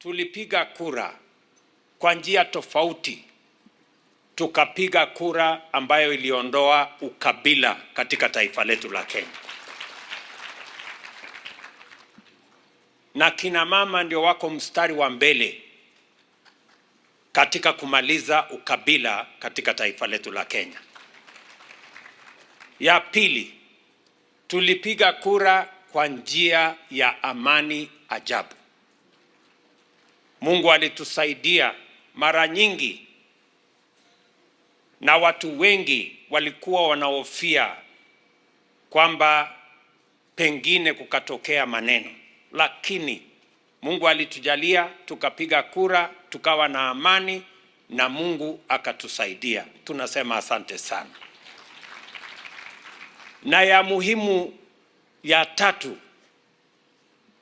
tulipiga kura kwa njia tofauti. Tukapiga kura ambayo iliondoa ukabila katika taifa letu la Kenya. Na kina mama ndio wako mstari wa mbele katika kumaliza ukabila katika taifa letu la Kenya. Ya pili, tulipiga kura kwa njia ya amani ajabu. Mungu alitusaidia mara nyingi, na watu wengi walikuwa wanahofia kwamba pengine kukatokea maneno, lakini Mungu alitujalia, tukapiga kura, tukawa na amani na Mungu akatusaidia. Tunasema asante sana. Na ya muhimu ya tatu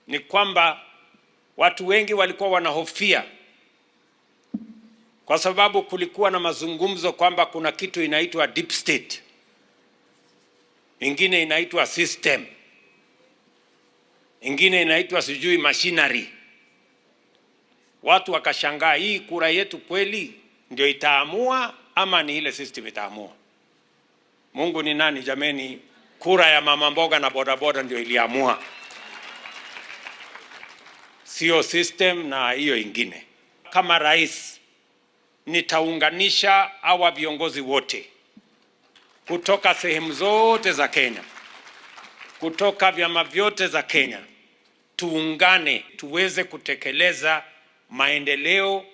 ni kwamba watu wengi walikuwa wanahofia kwa sababu kulikuwa na mazungumzo kwamba kuna kitu inaitwa deep state, ingine inaitwa system, ingine inaitwa sijui machinery. Watu wakashangaa, hii kura yetu kweli ndio itaamua ama ni ile system itaamua? Mungu ni nani jameni? Kura ya mama mboga na bodaboda ndio iliamua, sio system na hiyo ingine. Kama rais, nitaunganisha hawa viongozi wote kutoka sehemu zote za Kenya, kutoka vyama vyote za Kenya, tuungane tuweze kutekeleza maendeleo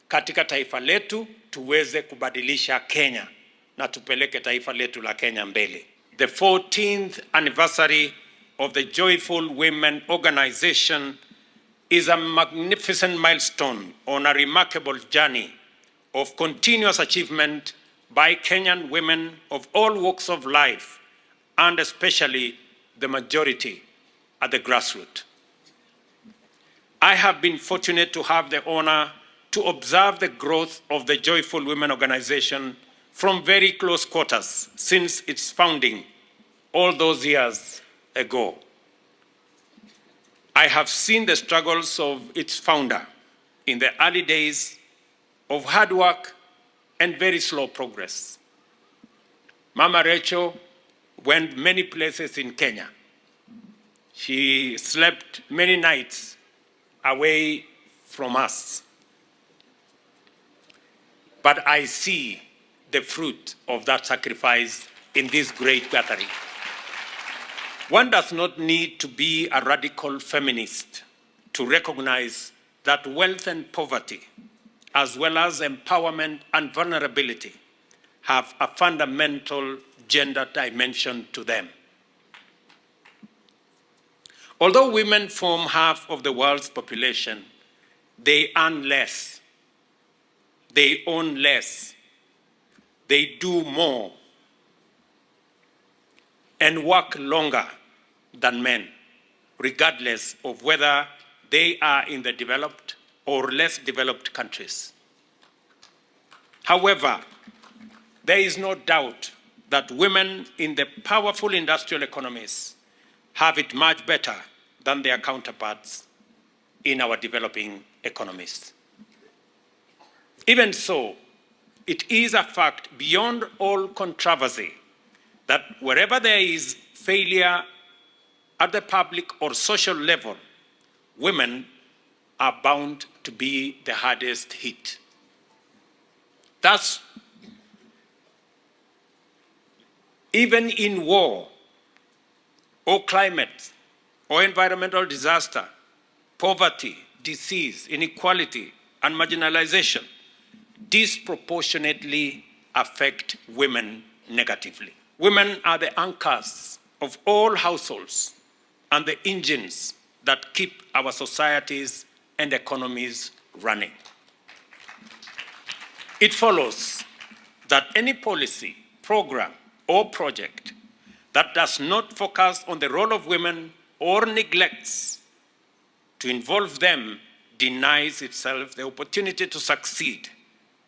katika taifa letu, tuweze kubadilisha Kenya na tupeleke taifa letu la Kenya mbele. The 14th anniversary of the Joyful Women Organization is a magnificent milestone on a remarkable journey of continuous achievement by Kenyan women of all walks of life, and especially the majority at the grassroots. I have been fortunate to have the honor to observe the growth of the Joyful Women Organization from very close quarters since its founding all those years ago. I have seen the struggles of its founder in the early days of hard work and very slow progress. Mama Rachel went many places in Kenya. She slept many nights away from us. But I see the fruit of that sacrifice in this great gathering. One does not need to be a radical feminist to recognize that wealth and poverty, as well as empowerment and vulnerability, have a fundamental gender dimension to them. Although women form half of the world's population, they earn less, they own less, they do more, and work longer than men, regardless of whether they are in the developed or less developed countries. However, there is no doubt that women in the powerful industrial economies have it much better than their counterparts in our developing economies. Even so, it is a fact beyond all controversy that wherever there is failure at the public or social level, women are bound to be the hardest hit. Thus, even in war or climate or environmental disaster, poverty, disease, inequality, and marginalization disproportionately affect women negatively. Women are the anchors of all households and the engines that keep our societies and economies running. It follows that any policy, program, or project that does not focus on the role of women or neglects to involve them denies itself the opportunity to succeed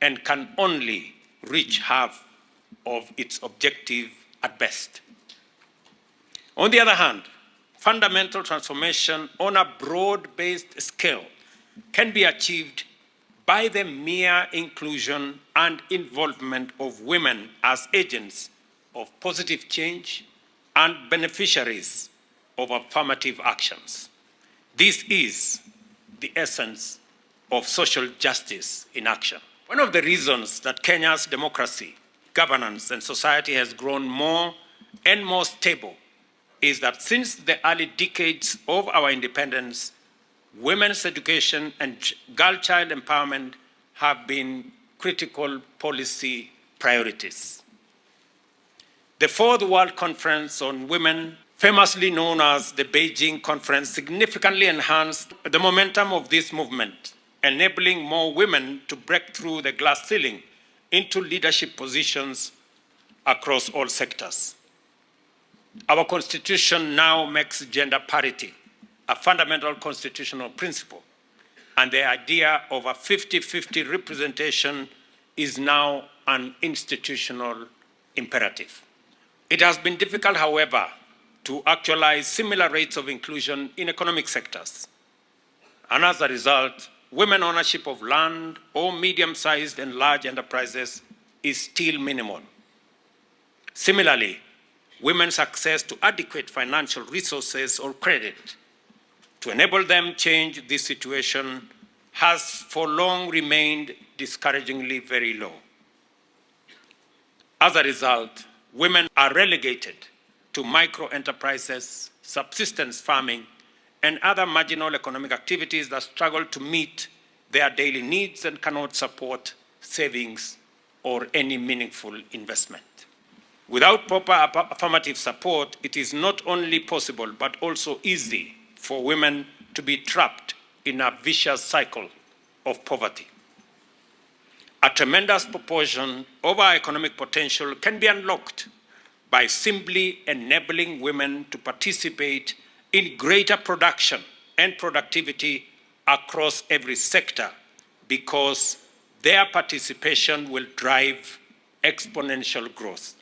and can only reach half of its objective at best. On the other hand, fundamental transformation on a broad-based scale can be achieved by the mere inclusion and involvement of women as agents of positive change and beneficiaries of affirmative actions. This is the essence of social justice in action. One of the reasons that Kenya's democracy, governance, and society has grown more and more stable is that since the early decades of our independence, women's education and girl-child empowerment have been critical policy priorities. The Fourth World Conference on Women, famously known as the Beijing Conference, significantly enhanced the momentum of this movement, enabling more women to break through the glass ceiling into leadership positions across all sectors. Our Constitution now makes gender parity a fundamental constitutional principle, and the idea of a 50-50 representation is now an institutional imperative. It has been difficult, however, to actualize similar rates of inclusion in economic sectors. And as a result, women ownership of land or medium-sized and large enterprises is still minimal. Similarly, women's access to adequate financial resources or credit to enable them change this situation has for long remained discouragingly very low. As a result, women are relegated to micro-enterprises, subsistence farming, and other marginal economic activities that struggle to meet their daily needs and cannot support savings or any meaningful investment. Without proper affirmative support, it is not only possible but also easy for women to be trapped in a vicious cycle of poverty. A tremendous proportion of our economic potential can be unlocked by simply enabling women to participate in greater production and productivity across every sector, because their participation will drive exponential growth.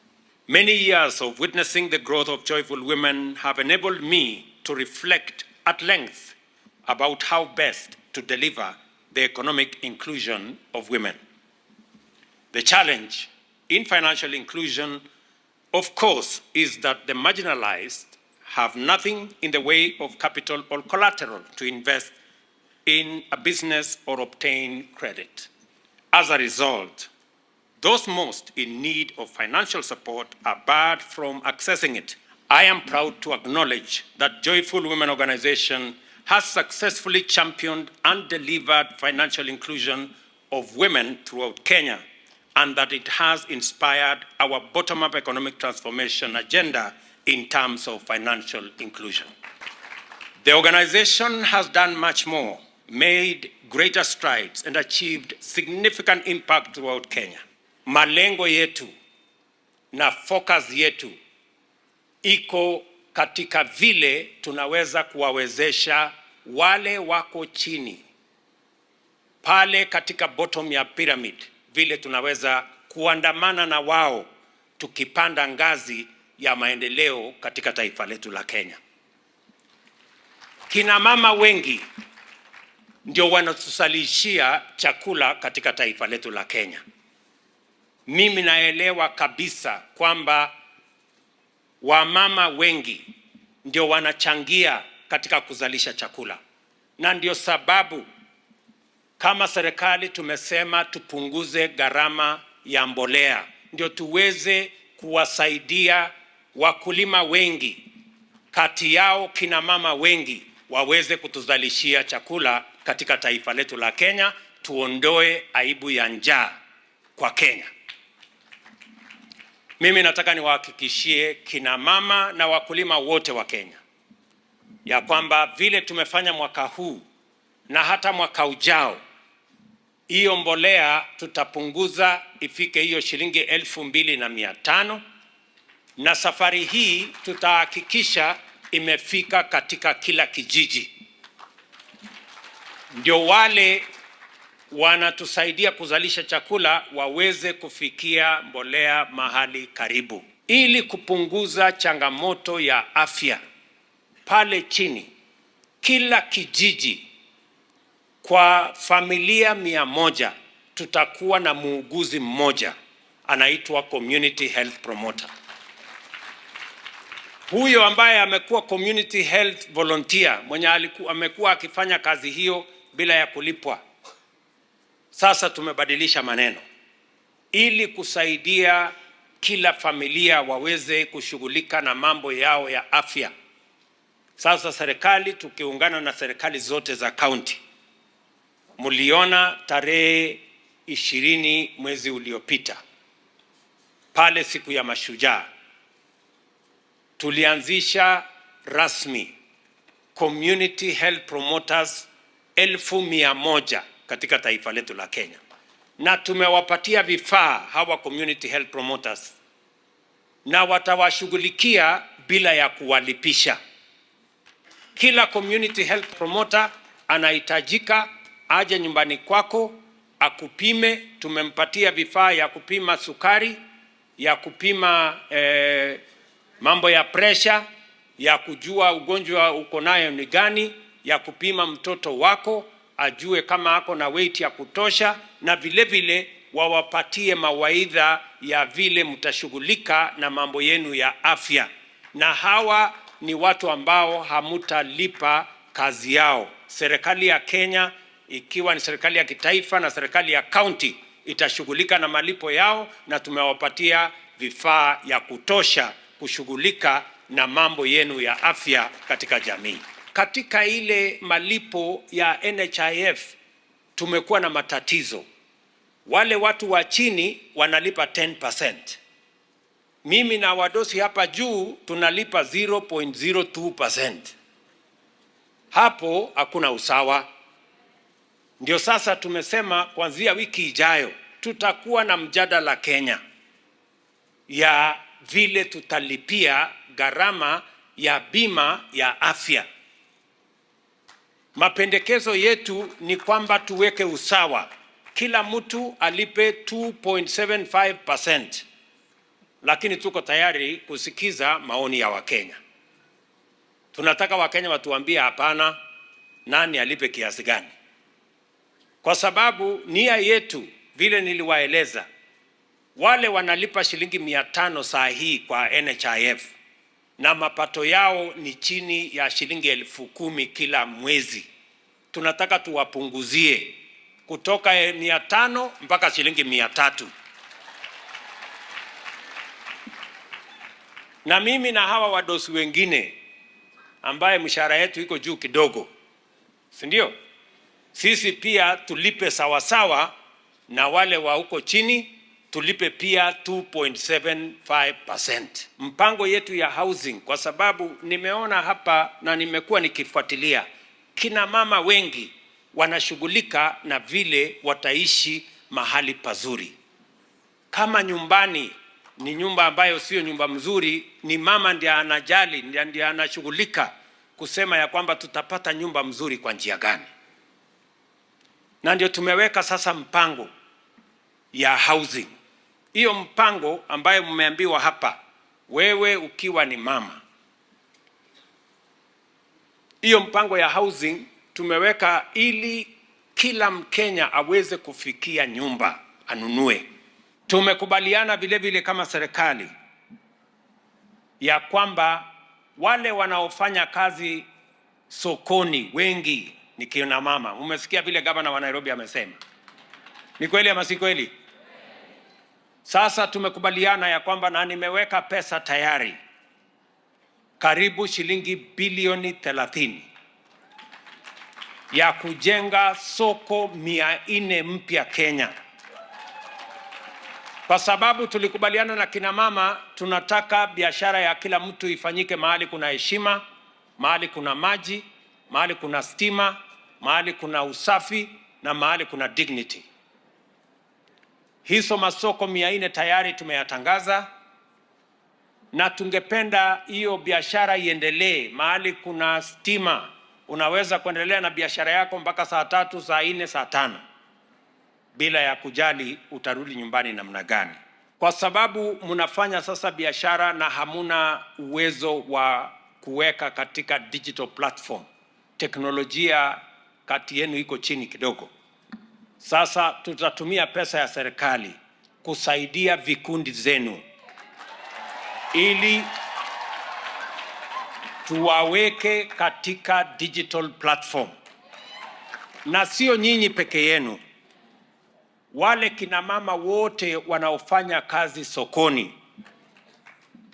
Many years of witnessing the growth of joyful women have enabled me to reflect at length about how best to deliver the economic inclusion of women. The challenge in financial inclusion, of course, is that the marginalized have nothing in the way of capital or collateral to invest in a business or obtain credit. As a result, those most in need of financial support are barred from accessing it. I am proud to acknowledge that Joyful Women Organization has successfully championed and delivered financial inclusion of women throughout Kenya, and that it has inspired our bottom-up economic transformation agenda in terms of financial inclusion. The organization has done much more, made greater strides, and achieved significant impact throughout Kenya. Malengo yetu na focus yetu iko katika vile tunaweza kuwawezesha wale wako chini pale katika bottom ya pyramid, vile tunaweza kuandamana na wao tukipanda ngazi ya maendeleo katika taifa letu la Kenya. Kina mama wengi ndio wanatusalishia chakula katika taifa letu la Kenya. Mimi naelewa kabisa kwamba wamama wengi ndio wanachangia katika kuzalisha chakula, na ndio sababu kama serikali tumesema tupunguze gharama ya mbolea, ndio tuweze kuwasaidia wakulima wengi, kati yao kina mama wengi, waweze kutuzalishia chakula katika taifa letu la Kenya, tuondoe aibu ya njaa kwa Kenya. Mimi nataka niwahakikishie kina mama na wakulima wote wa Kenya ya kwamba vile tumefanya mwaka huu na hata mwaka ujao, hiyo mbolea tutapunguza ifike hiyo shilingi 2,500, na safari hii tutahakikisha imefika katika kila kijiji. Ndio wale wanatusaidia kuzalisha chakula waweze kufikia mbolea mahali karibu, ili kupunguza changamoto ya afya pale chini. Kila kijiji Kwa familia 100 tutakuwa na muuguzi mmoja anaitwa community health promoter. Huyo ambaye amekuwa community health volunteer, mwenye amekuwa akifanya kazi hiyo bila ya kulipwa, sasa tumebadilisha maneno ili kusaidia kila familia waweze kushughulika na mambo yao ya afya. Sasa serikali tukiungana na serikali zote za county, muliona tarehe 20 mwezi uliopita pale siku ya Mashujaa, tulianzisha rasmi community health promoters 1,100 katika taifa letu la Kenya, na tumewapatia vifaa hawa community health promoters, na watawashughulikia bila ya kuwalipisha. Kila community health promoter anahitajika aje nyumbani kwako akupime. Tumempatia vifaa ya kupima sukari, ya kupima mambo ya pressure, ya kujua ugonjwa uko nayo ni gani, ya kupima mtoto wako ajue kama ako na weight ya kutosha, na vile vile wawapatie mawaidha ya vile mtashughulika na mambo yenu ya afya. Na hawa ni watu ambao hamutalipa kazi yao. Serikali ya Kenya, ikiwa ni serikali ya kitaifa na serikali ya county, itashughulika na malipo yao, na tumewapatia vifaa ya kutosha kushughulika na mambo yenu ya afya katika jamii. Katika ile malipo ya NHIF tumekuwa na matatizo. Wale watu wa chini wanalipa 10%. Mimi na wadosi hapa juu tunalipa 0.02%. Hapo hakuna usawa. Ndio sasa tumesema kuanzia wiki ijayo tutakuwa na mjadala Kenya ya vile tutalipia gharama ya bima ya afya. Mapendekezo yetu ni kwamba tuweke usawa, kila mtu alipe 2.75%, lakini tuko tayari kusikiza maoni ya Wakenya. Tunataka Wakenya watuambie hapana, nani alipe kiasi gani, kwa sababu nia yetu vile niliwaeleza, wale wanalipa shilingi 500 saa hii kwa NHIF na mapato yao ni chini ya shilingi 10,000 kila mwezi. Tunataka tuwapunguzie kutoka 500 mpaka shilingi 300. Na mimi na hawa wadosi wengine ambaye mshahara yetu iko juu kidogo, si ndio? Sisi pia tulipe sawasawa na wale wa huko chini, tulipe pia 2.75%. Mpango yetu ya housing, kwa sababu nimeona hapa na nimekuwa nikifuatilia, kina mama wengi wanashughulika na vile wataishi mahali pazuri. Kama nyumbani ni nyumba ambayo sio nyumba mzuri, ni mama ndiye anajali, ndiye anashughulika kusema ya kwamba tutapata nyumba mzuri kwa njia gani. Na ndio tumeweka sasa mpango ya housing. Hiyo mpango ambayo mmeambiwa hapa, wewe ukiwa ni mama, hiyo mpango ya housing tumeweka ili kila Mkenya aweze kufikia nyumba anunue. Tumekubaliana vile vile kama serikali ya kwamba wale wanaofanya kazi sokoni wengi ni kina mama. Umesikia vile gavana wa Nairobi amesema. Ni kweli ama si kweli? Sasa tumekubaliana ya kwamba, na nimeweka pesa tayari, karibu shilingi bilioni 30 ya kujenga soko 400 mpya Kenya. Kwa sababu tulikubaliana na kina mama, tunataka biashara ya kila mtu ifanyike mahali kuna heshima, mahali kuna maji, mahali kuna stima, mahali kuna usafi na mahali kuna dignity. Hizo masoko 400 tayari tumeyatangaza, na tungependa hiyo biashara iendelee. Mahali kuna stima unaweza kuendelea na biashara yako mpaka saa 3, saa 4, saa 5 bila ya kujali utarudi nyumbani namna gani. Kwa sababu mnafanya sasa biashara na hamuna uwezo wa kuweka katika digital platform, teknolojia kati yenu iko chini kidogo. Sasa tutatumia pesa ya serikali kusaidia vikundi zenu ili tuwaweke katika digital platform. Na sio nyinyi peke yenu, wale kina mama wote wanaofanya kazi sokoni,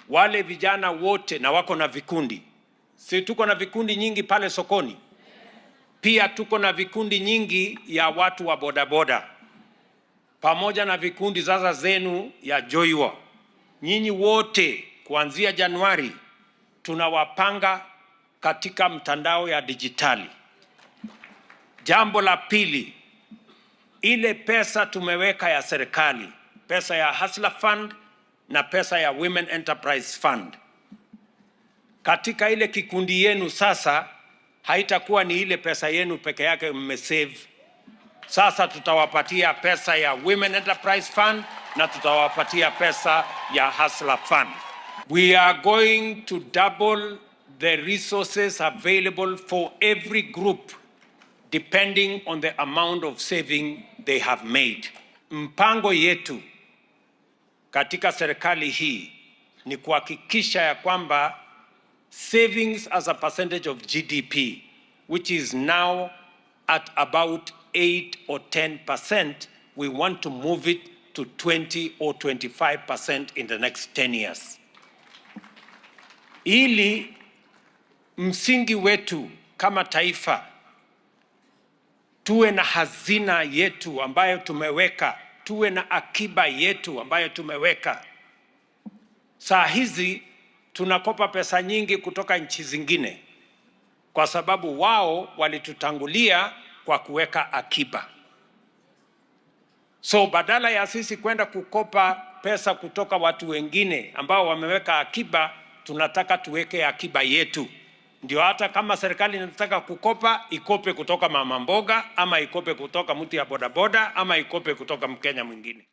wale vijana wote na wako na vikundi. Si tuko na vikundi nyingi pale sokoni? Pia tuko na vikundi nyingi ya watu wa bodaboda, pamoja na vikundi sasa zenu ya Joiwa. Nyinyi wote kuanzia Januari tunawapanga katika mtandao ya dijitali. Jambo la pili, ile pesa tumeweka ya serikali, pesa ya Hustler Fund na pesa ya Women Enterprise Fund. Katika ile kikundi yenu sasa, haitakuwa ni ile pesa yenu peke yake mmesave. Sasa tutawapatia pesa ya Women Enterprise Fund na tutawapatia pesa ya Hustler Fund. We are going to double the resources available for every group depending on the amount of saving they have made. Mpango yetu katika serikali hii ni kuhakikisha ya kwamba savings as a percentage of GDP, which is now at about 8 or 10%, we want to move it to 20 or 25% in the next 10 years. Ili msingi wetu kama taifa, tuwe na hazina yetu ambayo tumeweka, tuwe na akiba yetu ambayo tumeweka. Saa hizi tunakopa pesa nyingi kutoka nchi zingine kwa sababu wao walitutangulia kwa kuweka akiba. So badala ya sisi kwenda kukopa pesa kutoka watu wengine ambao wameweka akiba, tunataka tuweke akiba yetu. Ndio hata kama serikali inataka kukopa, ikope kutoka mama mboga, ama ikope kutoka mtu ya bodaboda, ama ikope kutoka Mkenya mwingine.